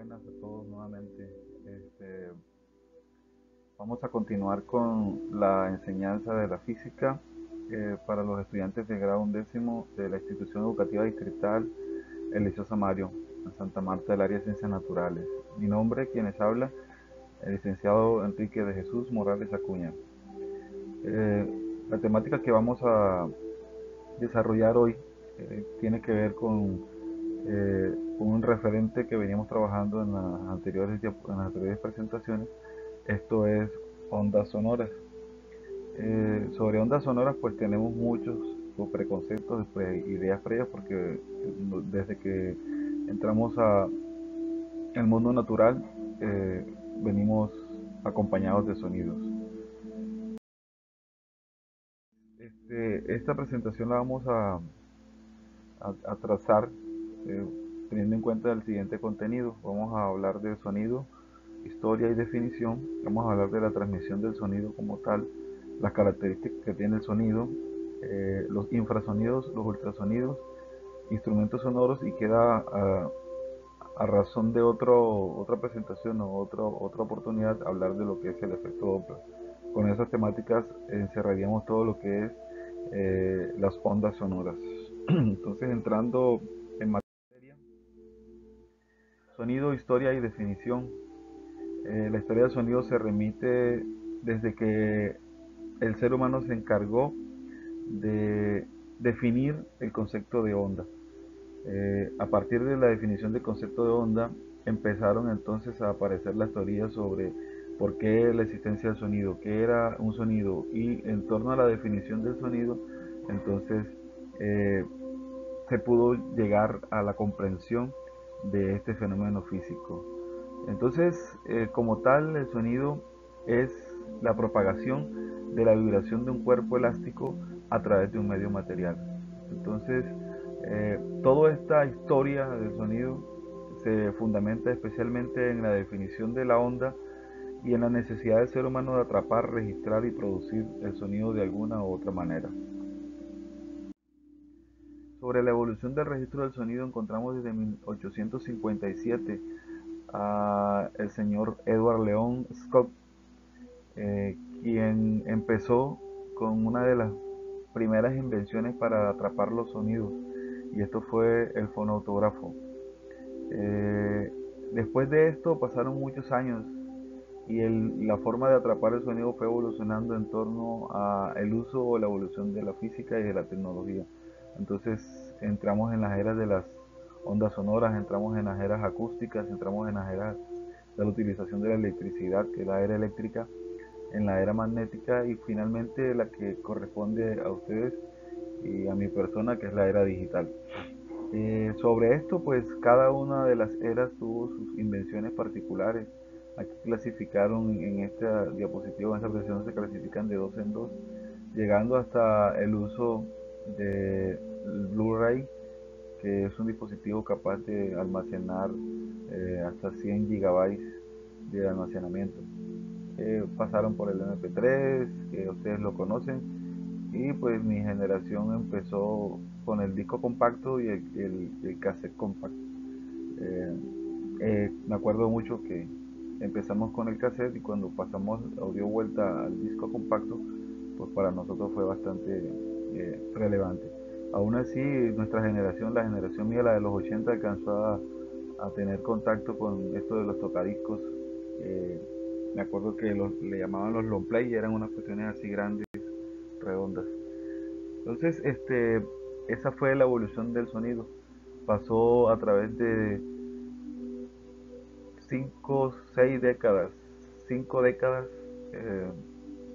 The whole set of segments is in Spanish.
buenas a todos nuevamente. Vamos a continuar con la enseñanza de la física para los estudiantes de grado 11 de la institución educativa distrital El Liceo Samario, en Santa Marta del área de Ciencias Naturales. Mi nombre, quienes habla, el licenciado Enrique de Jesús Morales Acuña. La temática que vamos a desarrollar hoy tiene que ver con un referente que veníamos trabajando en las anteriores presentaciones. Esto es ondas sonoras. Sobre ondas sonoras pues tenemos muchos preconceptos, ideas previas, porque desde que entramos a el mundo natural venimos acompañados de sonidos. Esta presentación la vamos a trazar eh, teniendo en cuenta el siguiente contenido. Vamos a hablar de sonido, historia y definición. Vamos a hablar de la transmisión del sonido como tal, las características que tiene el sonido, los infrasonidos, los ultrasonidos, instrumentos sonoros, y queda a razón de otra presentación o otra oportunidad hablar de lo que es el efecto Doppler. Con esas temáticas encerraríamos todo lo que es las ondas sonoras. Entonces, entrando en materia, sonido, historia y definición. La historia del sonido se remite desde que el ser humano se encargó de definir el concepto de onda. A partir de la definición del concepto de onda, empezaron entonces a aparecer las teorías sobre por qué la existencia del sonido, qué era un sonido, y en torno a la definición del sonido, entonces eh, se pudo llegar a la comprensión de este fenómeno físico. Entonces, como tal, el sonido es la propagación de la vibración de un cuerpo elástico a través de un medio material. Entonces, toda esta historia del sonido se fundamenta especialmente en la definición de la onda y en la necesidad del ser humano de atrapar, registrar y producir el sonido de alguna u otra manera. Sobre la evolución del registro del sonido encontramos desde 1857 a el señor Edward Leon Scott, quien empezó con una de las primeras invenciones para atrapar los sonidos, y esto fue el fonautógrafo. Eh, Después de esto pasaron muchos años y la forma de atrapar el sonido fue evolucionando en torno a el uso o la evolución de la física y de la tecnología. Entonces entramos en las eras de las ondas sonoras, entramos en las eras acústicas, entramos en las eras de la utilización de la electricidad, que es la era eléctrica, en la era magnética, y finalmente la que corresponde a ustedes y a mi persona, que es la era digital. Sobre esto, pues cada una de las eras tuvo sus invenciones particulares. Aquí clasificaron en esta diapositiva, en esta presentación se clasifican de dos en dos, llegando hasta el uso de Blu-ray, que es un dispositivo capaz de almacenar hasta 100 gigabytes de almacenamiento. Pasaron por el MP3, que ustedes lo conocen, y pues mi generación empezó con el disco compacto y el cassette compacto. Eh, Me acuerdo mucho que empezamos con el cassette, y cuando pasamos o dio vuelta al disco compacto, pues para nosotros fue bastante relevante. Aún así, nuestra generación, la generación mía, la de los 80, alcanzó a tener contacto con esto de los tocadiscos. Eh, Me acuerdo que le llamaban los long play, y eran unas cuestiones así grandes, redondas. Entonces, esa fue la evolución del sonido. Pasó a través de 5 décadas eh,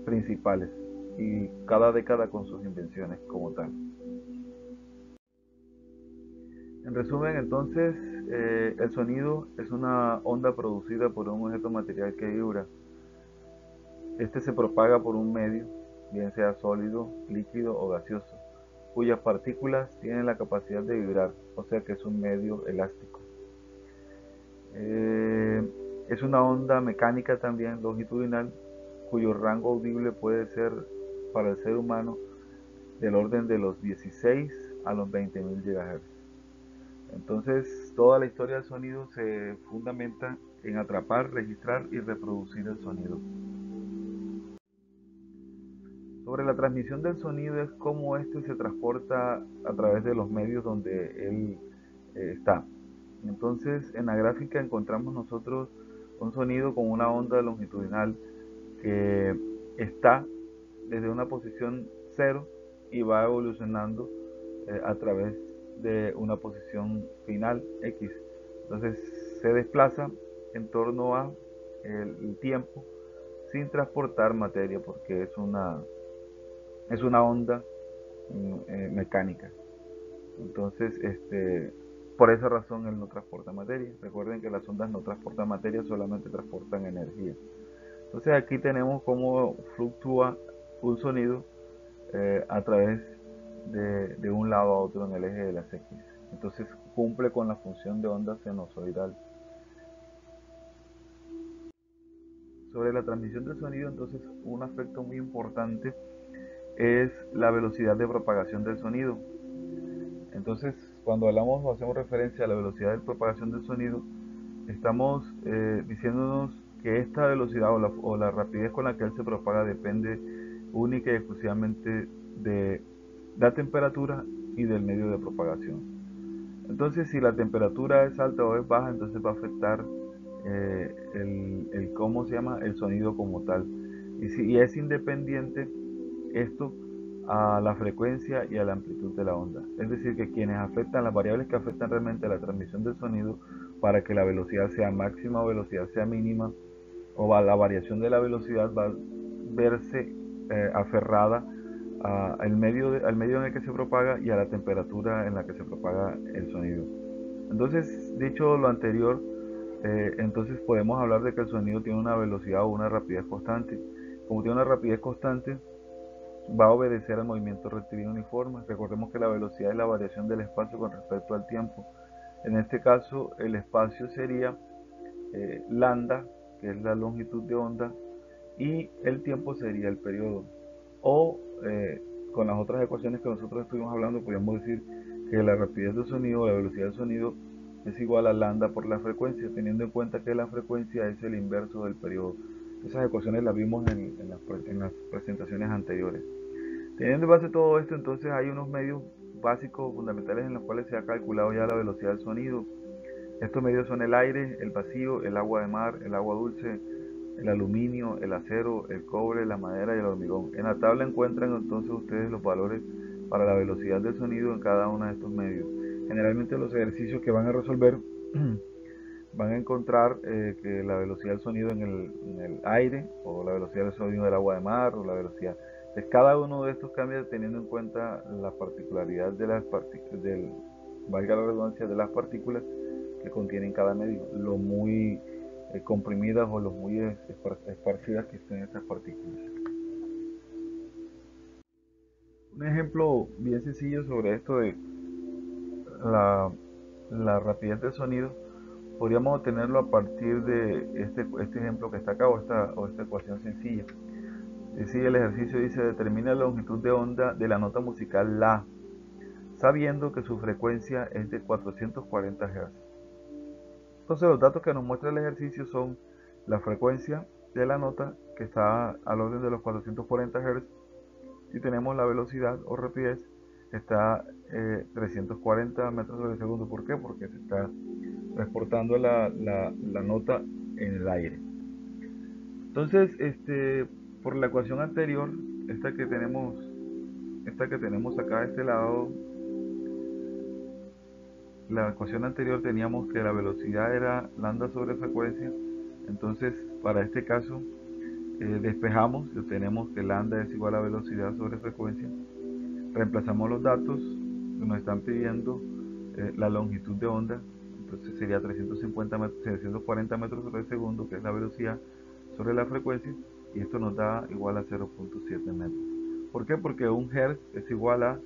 principales, y cada década con sus invenciones como tal. En resumen, entonces, el sonido es una onda producida por un objeto material que vibra. Este se propaga por un medio, bien sea sólido, líquido o gaseoso, cuyas partículas tienen la capacidad de vibrar, o sea que es un medio elástico. Eh, es una onda mecánica también longitudinal, cuyo rango audible puede ser para el ser humano del orden de los 16 a los 20.000 GHz. Entonces, toda la historia del sonido se fundamenta en atrapar, registrar y reproducir el sonido. Sobre la transmisión del sonido es cómo este se transporta a través de los medios donde él está. Entonces, en la gráfica encontramos nosotros un sonido con una onda longitudinal que está desde una posición 0 y va evolucionando a través de una posición final X. Entonces se desplaza en torno a el tiempo sin transportar materia porque es una onda mecánica. Entonces, por esa razón él no transporta materia. Recuerden que las ondas no transportan materia, solamente transportan energía. Entonces aquí tenemos cómo fluctúa un sonido a través de un lado a otro en el eje de las X. Entonces cumple con la función de onda sinusoidal. Sobre la transmisión del sonido, entonces un aspecto muy importante es la velocidad de propagación del sonido. Entonces, cuando hablamos o hacemos referencia a la velocidad de propagación del sonido, estamos diciéndonos que esta velocidad o la rapidez con la que él se propaga depende única y exclusivamente de la temperatura y del medio de propagación. Entonces, si la temperatura es alta o es baja, entonces va a afectar ¿cómo se llama? El sonido como tal. Y es independiente esto a la frecuencia y a la amplitud de la onda. Es decir, que quienes afectan, las variables que afectan realmente a la transmisión del sonido para que la velocidad sea máxima o velocidad sea mínima, o la variación de la velocidad va a verse aferrada al medio en el que se propaga y a la temperatura en la que se propaga el sonido. Entonces, dicho lo anterior, entonces podemos hablar de que el sonido tiene una velocidad o una rapidez constante. Como tiene una rapidez constante, va a obedecer al movimiento rectilíneo uniforme. Recordemos que la velocidad es la variación del espacio con respecto al tiempo. En este caso, el espacio sería lambda, que es la longitud de onda, y el tiempo sería el periodo. O con las otras ecuaciones que nosotros estuvimos hablando, podríamos decir que la rapidez del sonido, la velocidad del sonido, es igual a lambda por la frecuencia, teniendo en cuenta que la frecuencia es el inverso del periodo. Esas ecuaciones las vimos en las presentaciones anteriores. Teniendo en base todo esto, entonces hay unos medios básicos fundamentales en los cuales se ha calculado ya la velocidad del sonido. Estos medios son el aire, el vacío, el agua de mar, el agua dulce, el aluminio, el acero, el cobre, la madera y el hormigón. En la tabla encuentran entonces ustedes los valores para la velocidad del sonido en cada uno de estos medios. Generalmente los ejercicios que van a resolver van a encontrar que la velocidad del sonido en el aire, o la velocidad del sonido del agua de mar, o la velocidad de cada uno de estos cambia teniendo en cuenta la particularidad de las partículas, valga la redundancia, de las partículas que contienen cada medio, lo muy comprimidas o lo muy esparcidas que estén estas partículas. Un ejemplo bien sencillo sobre esto de la, la rapidez del sonido podríamos obtenerlo a partir de este ejemplo que está acá o esta ecuación sencilla. Sigue el ejercicio, dice, determina la longitud de onda de la nota musical La, sabiendo que su frecuencia es de 440 Hz. Entonces los datos que nos muestra el ejercicio son la frecuencia de la nota, que está al orden de los 440 Hz, y tenemos la velocidad o rapidez, que está 340 metros sobre segundo. ¿Por qué? Porque se está transportando la nota en el aire. Entonces, por la ecuación anterior, esta que tenemos acá de este lado, la ecuación anterior teníamos que la velocidad era lambda sobre frecuencia. Entonces, para este caso, despejamos y obtenemos que lambda es igual a velocidad sobre frecuencia. Reemplazamos los datos que nos están pidiendo la longitud de onda, entonces sería 340 metros sobre segundo, que es la velocidad sobre la frecuencia, y esto nos da igual a 0.7 metros. ¿Por qué? Porque un hertz es igual a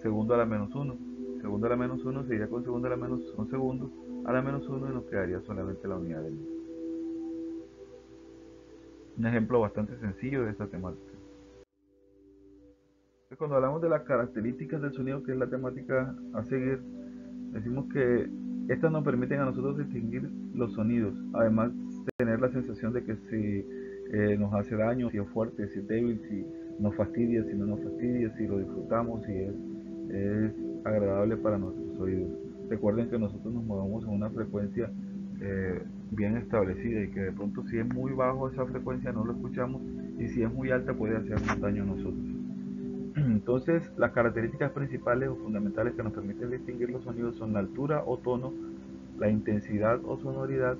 segundo a la menos 1. Segundo a la menos 1 sería con segundo a la menos un segundo a la menos 1 y nos quedaría solamente la unidad de metro. Un ejemplo bastante sencillo de esta temática. Cuando hablamos de las características del sonido, que es la temática a seguir, decimos que Estas nos permiten a nosotros distinguir los sonidos, además de tener la sensación de que si nos hace daño, si es fuerte, si es débil, si nos fastidia, si no nos fastidia, si lo disfrutamos, si es agradable para nuestros oídos. Recuerden que nosotros nos movemos en una frecuencia bien establecida y que de pronto si es muy bajo esa frecuencia no lo escuchamos y si es muy alta puede hacernos daño a nosotros. Entonces, las características principales o fundamentales que nos permiten distinguir los sonidos son la altura o tono, la intensidad o sonoridad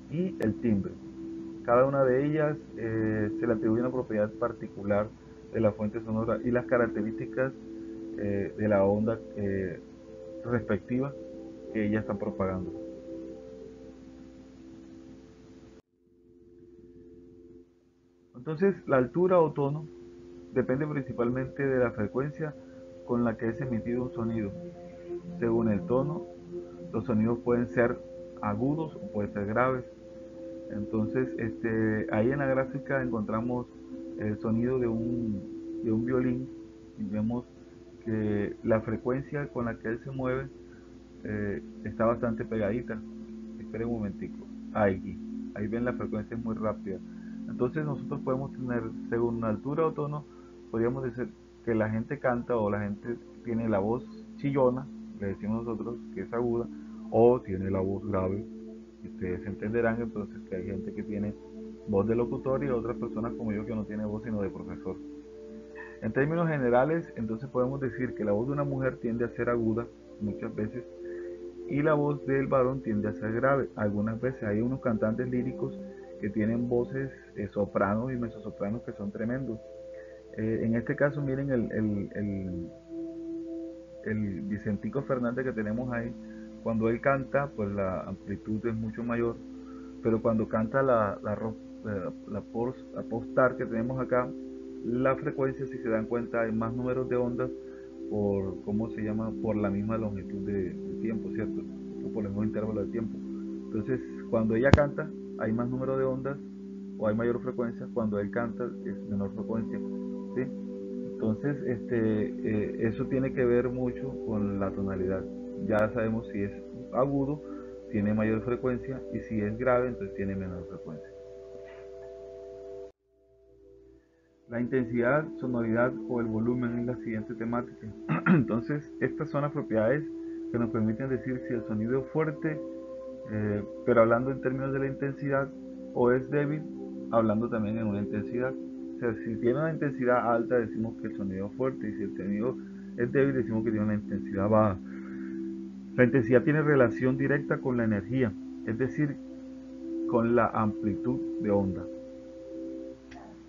y el timbre. Cada una de ellas se le atribuye una propiedad particular de la fuente sonora y las características de la onda respectiva que ellas están propagando. Entonces, la altura o tono depende principalmente de la frecuencia con la que es emitido un sonido. Según el tono, los sonidos pueden ser agudos o pueden ser graves. Entonces, ahí en la gráfica encontramos el sonido de un violín y vemos que la frecuencia con la que él se mueve está bastante pegadita. Esperen un momentico. Ahí ven la frecuencia es muy rápida. Entonces nosotros podemos tener, según la altura o tono, podríamos decir que la gente canta o la gente tiene la voz chillona, le decimos nosotros que es aguda, o tiene la voz grave. Y ustedes entenderán entonces que hay gente que tiene voz de locutor y otras personas como yo que no tiene voz sino de profesor. En términos generales, entonces podemos decir que la voz de una mujer tiende a ser aguda muchas veces y la voz del varón tiende a ser grave. Algunas veces hay unos cantantes líricos que tienen voces sopranos y mezzosopranos que son tremendos. En este caso, miren el Vicentico Fernández que tenemos ahí. Cuando él canta, pues la amplitud es mucho mayor, pero cuando canta la postar que tenemos acá, la frecuencia, si se dan cuenta, hay más números de ondas por, ¿cómo se llama? Por la misma longitud de tiempo, ¿cierto? O por el mismo intervalo de tiempo. Entonces, cuando ella canta, hay más número de ondas o hay mayor frecuencia, cuando él canta es menor frecuencia, ¿sí? Entonces, eso tiene que ver mucho con la tonalidad. Ya sabemos si es agudo, tiene mayor frecuencia y si es grave, entonces tiene menor frecuencia. La intensidad, sonoridad o el volumen es la siguiente temática. Entonces, estas son las propiedades que nos permiten decir si el sonido es fuerte, pero hablando en términos de la intensidad, o es débil, hablando también en una intensidad. O sea, si tiene una intensidad alta, decimos que el sonido es fuerte, y si el sonido es débil, decimos que tiene una intensidad baja. La intensidad tiene relación directa con la energía, es decir, con la amplitud de onda.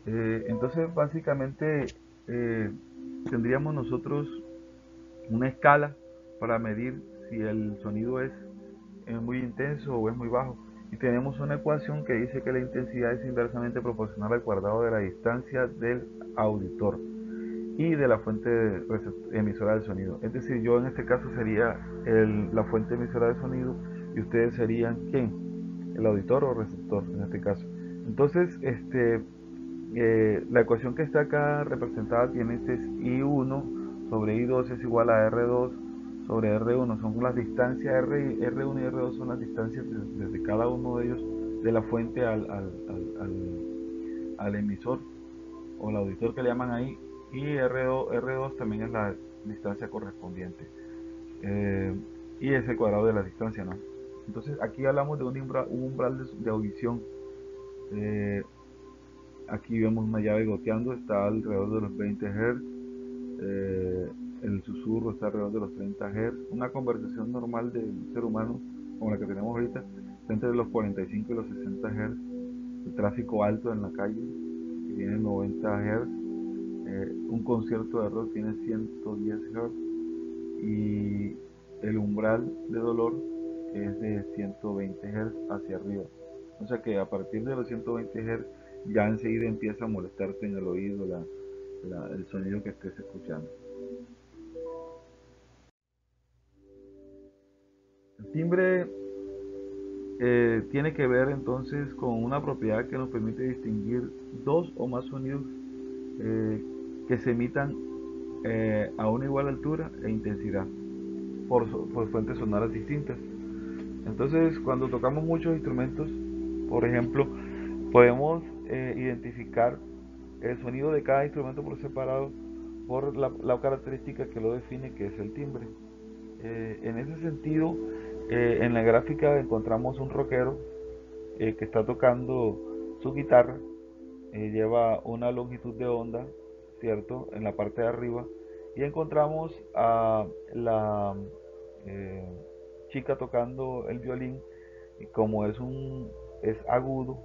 Entonces, básicamente, eh, tendríamos nosotros una escala para medir si el sonido es muy intenso o es muy bajo. Y tenemos una ecuación que dice que la intensidad es inversamente proporcional al cuadrado de la distancia del auditor y de la fuente emisora del sonido. Es decir, yo en este caso sería la fuente emisora de sonido y ustedes serían ¿quién? El auditor o receptor en este caso. Entonces, la ecuación que está acá representada tiene este I1 sobre I2 es igual a R2 sobre R1. Son las distancias R1 y R2 son las distancias desde cada uno de ellos de la fuente al emisor o al auditor que le llaman ahí. Y R2 también es la distancia correspondiente. Y es el cuadrado de la distancia, ¿no? Entonces aquí hablamos de un umbral de audición. Eh, Aquí vemos una llave goteando, está alrededor de los 20 Hz. El susurro está alrededor de los 30 Hz. Una conversación normal de un ser humano, como la que tenemos ahorita, está entre los 45 y los 60 Hz. El tráfico alto en la calle, que tiene 90 Hz. Un concierto de rock tiene 110 Hz. Y el umbral de dolor es de 120 Hz hacia arriba. O sea que a partir de los 120 Hz ya enseguida empieza a molestarte en el oído el sonido que estés escuchando. El timbre tiene que ver entonces con una propiedad que nos permite distinguir dos o más sonidos eh, que se emitan a una igual altura e intensidad por fuentes sonoras distintas. Entonces, cuando tocamos muchos instrumentos, por ejemplo, podemos identificar el sonido de cada instrumento por separado por la característica que lo define, que es el timbre. En ese sentido, en la gráfica encontramos un rockero que está tocando su guitarra, lleva una longitud de onda, ¿cierto? En la parte de arriba, y encontramos a la eh, chica tocando el violín, y como es agudo,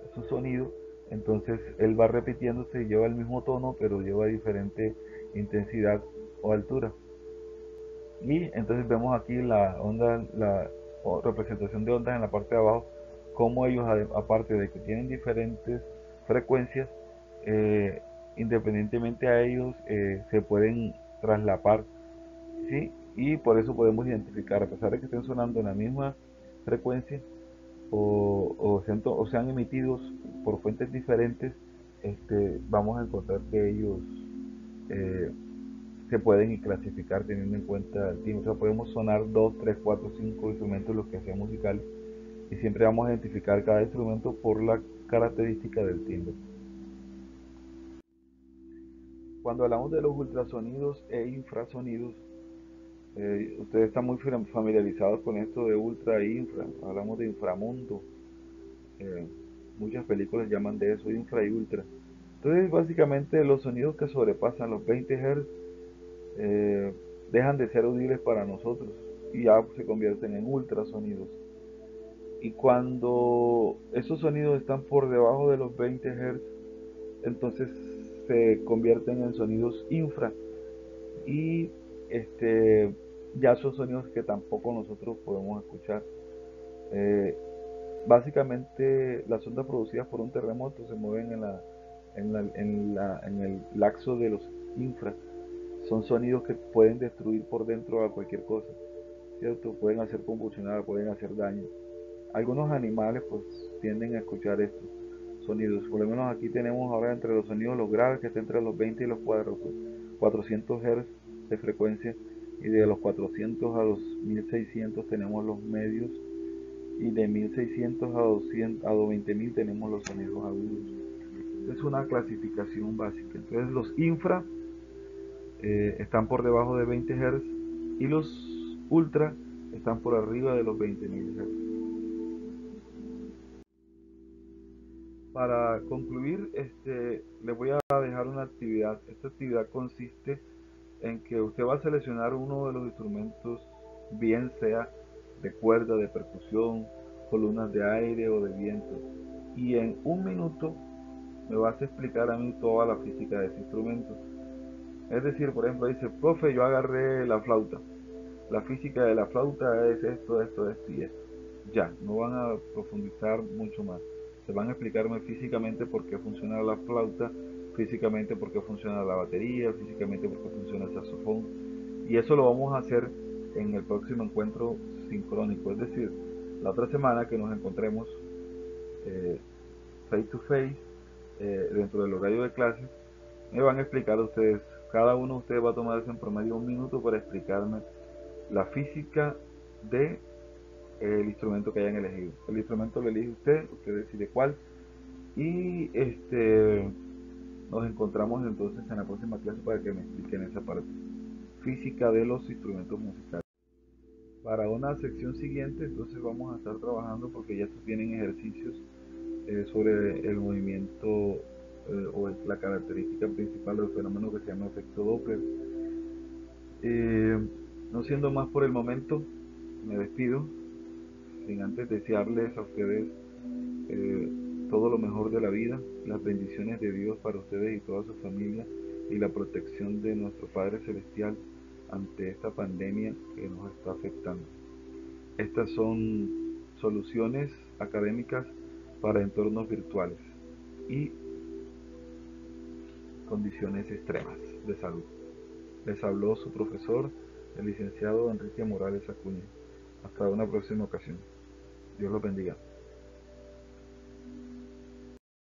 es un sonido, entonces él va repitiéndose y lleva el mismo tono, pero lleva diferente intensidad o altura. Y entonces vemos aquí la onda, la representación de ondas en la parte de abajo, como ellos, aparte de que tienen diferentes frecuencias, eh, independientemente a ellos, se pueden traslapar, ¿sí? Y por eso podemos identificar, a pesar de que estén sonando en la misma frecuencia, o sean emitidos por fuentes diferentes, vamos a encontrar que ellos eh, se pueden clasificar teniendo en cuenta el timbre. O sea, podemos sonar 2, 3, 4, 5 instrumentos los que sean musicales, y siempre vamos a identificar cada instrumento por la característica del timbre. Cuando hablamos de los ultrasonidos e infrasonidos, ustedes están muy familiarizados con esto de ultra e infra. Hablamos de inframundo. eh, Muchas películas llaman de eso infra y ultra. Entonces, básicamente, los sonidos que sobrepasan los 20 Hz eh, dejan de ser audibles para nosotros y ya se convierten en ultrasonidos. Y cuando esos sonidos están por debajo de los 20 Hz, entonces se convierten en sonidos infra, y este, ya son sonidos que tampoco nosotros podemos escuchar. Eh, Básicamente, las ondas producidas por un terremoto se mueven en el laxo de los infra. Son sonidos que pueden destruir por dentro a cualquier cosa, ¿cierto? Pueden hacer convulsionar, pueden hacer daño. Algunos animales pues tienden a escuchar estos sonidos. Por lo menos aquí tenemos ahora entre los sonidos los graves, que está entre los 20 y los 400 Hz de frecuencia, y de los 400 a los 1600 tenemos los medios, y de 1600 a 200 a 20000 tenemos los sonidos agudos. Es una clasificación básica. Entonces los infra están por debajo de 20 Hz, y los ultra están por arriba de los 20.000 Hz. Para concluir, les voy a dejar una actividad. Esta actividad consiste en que usted va a seleccionar uno de los instrumentos, bien sea de cuerda, de percusión, columnas de aire o de viento, y en un minuto me vas a explicar a mí toda la física de ese instrumento. Es decir, por ejemplo, dice, profe, yo agarré la flauta. La física de la flauta es esto, esto, esto y esto. Ya, no van a profundizar mucho más. Se van a explicarme físicamente por qué funciona la flauta, físicamente por qué funciona la batería, físicamente por qué funciona el saxofón. Y eso lo vamos a hacer en el próximo encuentro sincrónico. Es decir, la otra semana que nos encontremos eh, face to face, dentro del horario de clases, me van a explicar ustedes, cada uno de ustedes va a tomarse en promedio un minuto para explicarme la física de el instrumento que hayan elegido. El instrumento lo elige usted decide cuál, y nos encontramos entonces en la próxima clase para que me expliquen esa parte, física de los instrumentos musicales. Para una sección siguiente entonces vamos a estar trabajando, porque ya estos tienen ejercicios sobre el movimiento o la característica principal del fenómeno que se llama efecto Doppler. No siendo más por el momento, me despido sin antes desearles a ustedes eh, todo lo mejor de la vida, las bendiciones de Dios para ustedes y toda su familia, y la protección de nuestro Padre Celestial ante esta pandemia que nos está afectando. Estas son soluciones académicas para entornos virtuales y condiciones extremas de salud. Les habló su profesor, el licenciado Enrique Morales Acuña. Hasta una próxima ocasión. Dios los bendiga.